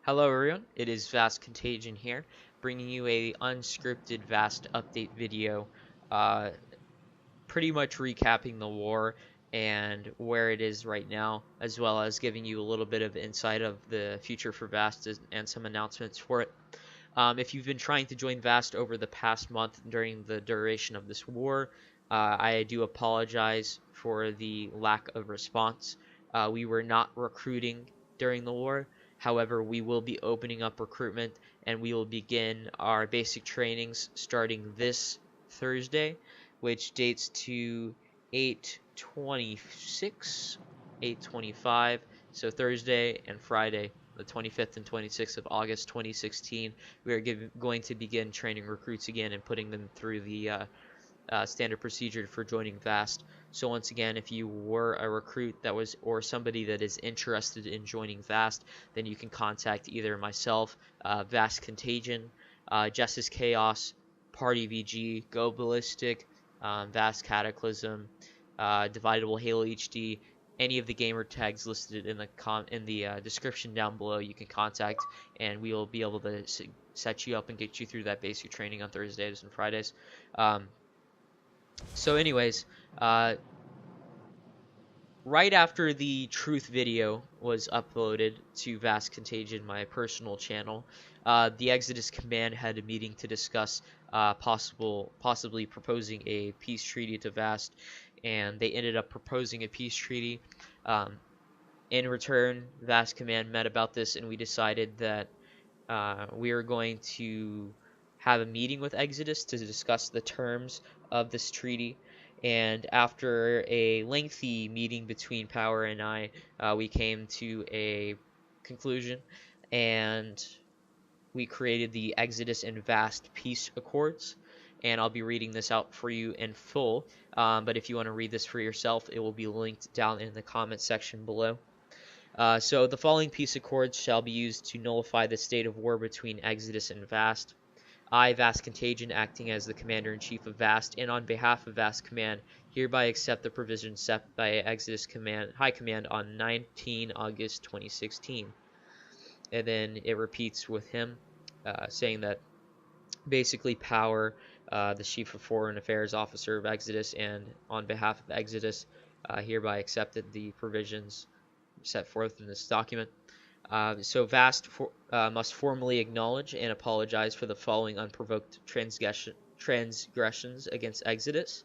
Hello everyone, it is Vast Contagion here, bringing you a unscripted Vast update video, uh, pretty much recapping the war and where it is right now, as well as giving you a little bit of insight of the future for Vast and some announcements for it. If you've been trying to join Vast over the past month during the duration of this war, I do apologize for the lack of response. We were not recruiting during the war. However, we will be opening up recruitment and we will begin our basic trainings starting this Thursday, which dates to 8/26, 8/25, so Thursday and Friday, the 25th and 26th of August 2016. We are going to begin training recruits again and putting them through the standard procedure for joining Vast. So once again, if you were a recruit that was or somebody that is interested in joining Vast, then you can contact either myself, Vast Contagion, Jess Iz Chaos, Party VG, Go Ballistic, Vast Cataclysm, DividableHaloHD, any of the gamer tags listed in the description down below. You can contact, and we will be able to set you up and get you through that basic training on Thursdays and Fridays. So anyways, right after the truth video was uploaded to Vast Contagion, my personal channel, the Exodus Command had a meeting to discuss possibly proposing a peace treaty to Vast, and they ended up proposing a peace treaty. In return, Vast Command met about this, and we decided that we are going to have a meeting with Exodus to discuss the terms of this treaty. And after a lengthy meeting between Power and I, we came to a conclusion, and we created the Exodus and Vast Peace Accords. And I'll be reading this out for you in full, but if you want to read this for yourself, it will be linked down in the comment section below. So the following peace accords shall be used to nullify the state of war between Exodus and Vast. I, Vast Contagion, acting as the Commander-in-Chief of Vast, and on behalf of Vast Command, hereby accept the provisions set by Exodus High Command on 19 August 2016. And then it repeats with him, saying that basically Power, the Chief of Foreign Affairs Officer of Exodus, and on behalf of Exodus, hereby accepted the provisions set forth in this document. So Vast must formally acknowledge and apologize for the following unprovoked transgressions against Exodus.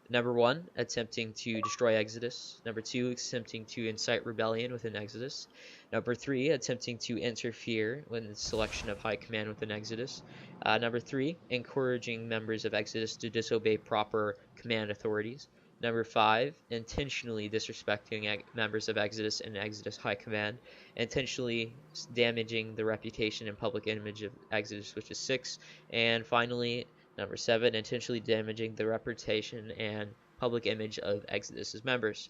Number 1, attempting to destroy Exodus. Number 2, attempting to incite rebellion within Exodus. Number 3, attempting to interfere with the selection of High Command within Exodus. Number 3, encouraging members of Exodus to disobey proper command authorities. Number 5, intentionally disrespecting members of Exodus and Exodus High Command, intentionally damaging the reputation and public image of Exodus, which is 6. And finally, number 7, intentionally damaging the reputation and public image of Exodus's members.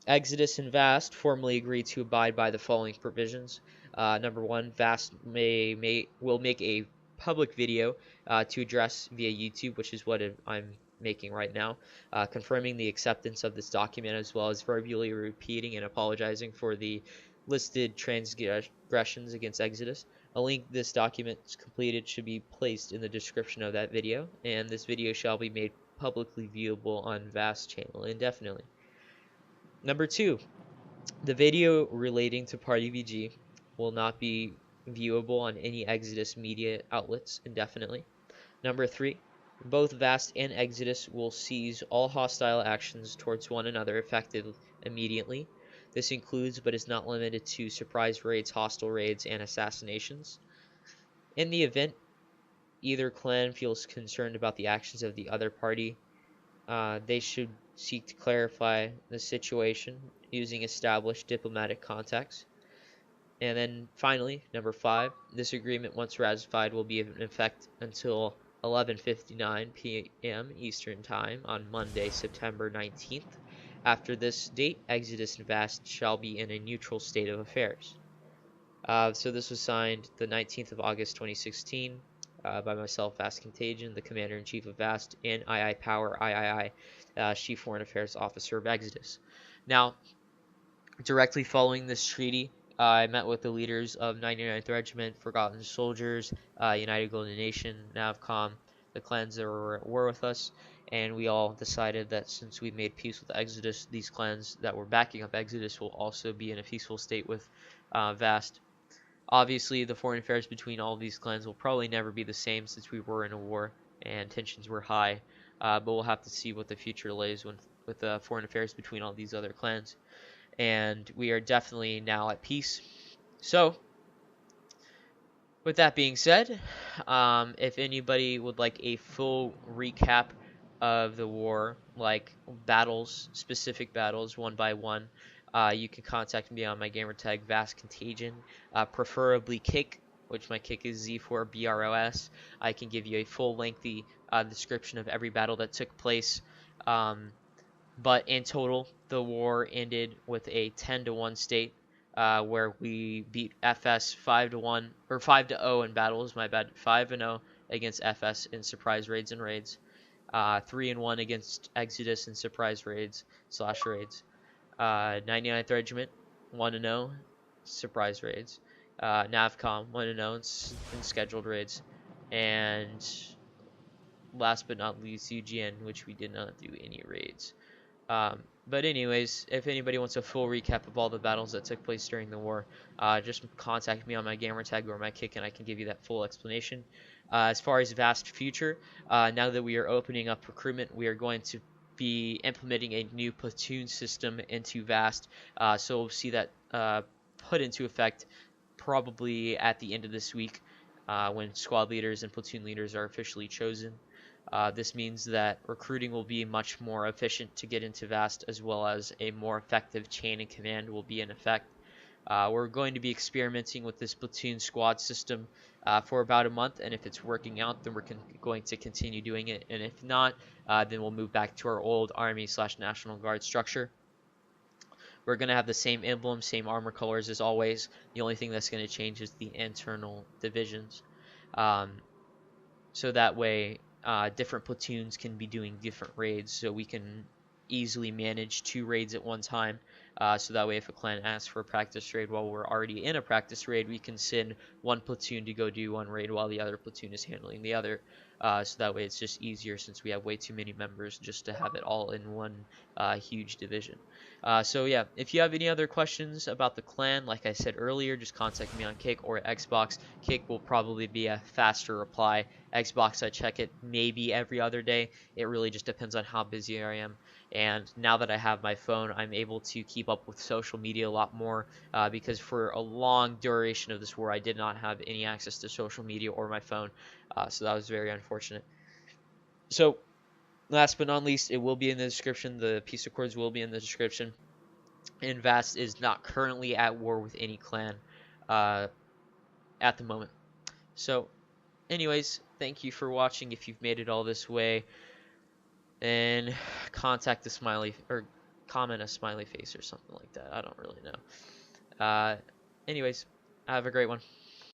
Exodus and Vast formally agree to abide by the following provisions. Number 1, Vast will make a public video to address via YouTube, which is what I'm making right now, confirming the acceptance of this document, as well as verbally repeating and apologizing for the listed transgressions against Exodus. A link to this document completed should be placed in the description of that video, and this video shall be made publicly viewable on Vast channel indefinitely. Number 2, the video relating to Party VG will not be viewable on any Exodus media outlets indefinitely. Number 3, both Vast and Exodus will cease all hostile actions towards one another effective immediately. This includes, but is not limited to, surprise raids, hostile raids, and assassinations. In the event either clan feels concerned about the actions of the other party, they should seek to clarify the situation using established diplomatic contacts. And then finally, number 5, this agreement, once ratified, will be in effect until 11:59 p.m. Eastern Time on Monday, September 19th. After this date, Exodus and Vast shall be in a neutral state of affairs. So this was signed the 19th of August 2016 by myself, Vast Contagion, the Commander-in-Chief of Vast, and II Power, III, Chief Foreign Affairs Officer of Exodus. Now, directly following this treaty, I met with the leaders of 99th Regiment, Forgotten Soldiers, United Golden Nation, Navcom, the clans that were at war with us, and we all decided that since we made peace with Exodus, these clans that were backing up Exodus will also be in a peaceful state with Vast. Obviously, the foreign affairs between all of these clans will probably never be the same since we were in a war and tensions were high, but we'll have to see what the future lays with foreign affairs between all these other clans. And we are definitely now at peace. So, with that being said, if anybody would like a full recap of the war, like battles, specific battles, one by one, you can contact me on my gamertag Vast Contagion, preferably Kick, which my kick is Z4BROS. I can give you a full lengthy description of every battle that took place. But in total, the war ended with a 10-1 state, where we beat FS 5-1 or 5-0 in battles. My bad, 5-0 against FS in surprise raids and raids. 3-1 against Exodus in surprise raids / raids. 99th Regiment 1-0 surprise raids. Navcom 1-0 in scheduled raids, and last but not least UGN, which we did not do any raids. But anyways, if anybody wants a full recap of all the battles that took place during the war, just contact me on my gamertag or my kick and I can give you that full explanation. As far as Vast future, now that we are opening up recruitment, we are going to be implementing a new platoon system into Vast, so we'll see that put into effect probably at the end of this week, when squad leaders and platoon leaders are officially chosen. This means that recruiting will be much more efficient to get into Vast, as well as a more effective chain of command will be in effect. We're going to be experimenting with this platoon squad system for about a month, and if it's working out, then we're going to continue doing it, and if not, then we'll move back to our old Army/National Guard structure. We're going to have the same emblem, same armor colors as always. The only thing that's going to change is the internal divisions. So that way, different platoons can be doing different raids, so we can easily manage 2 raids at one time. So that way, if a clan asks for a practice raid while we're already in a practice raid, we can send one platoon to go do one raid while the other platoon is handling the other. So that way it's just easier, since we have way too many members just to have it all in one huge division. So yeah, if you have any other questions about the clan, like I said earlier, just contact me on Kick or Xbox. Kick will probably be a faster reply. Xbox, I check it maybe every other day. It really just depends on how busy I am. And now that I have my phone, I'm able to keep up with social media a lot more, because for a long duration of this war, I did not have any access to social media or my phone. So that was very unfortunate. So last but not least, it will be in the description. The peace accords will be in the description. And Vast is not currently at war with any clan at the moment. So anyways, thank you for watching if you've made it all this way. And contact the smiley, or comment a smiley face or something like that. I don't really know. Anyways, have a great one.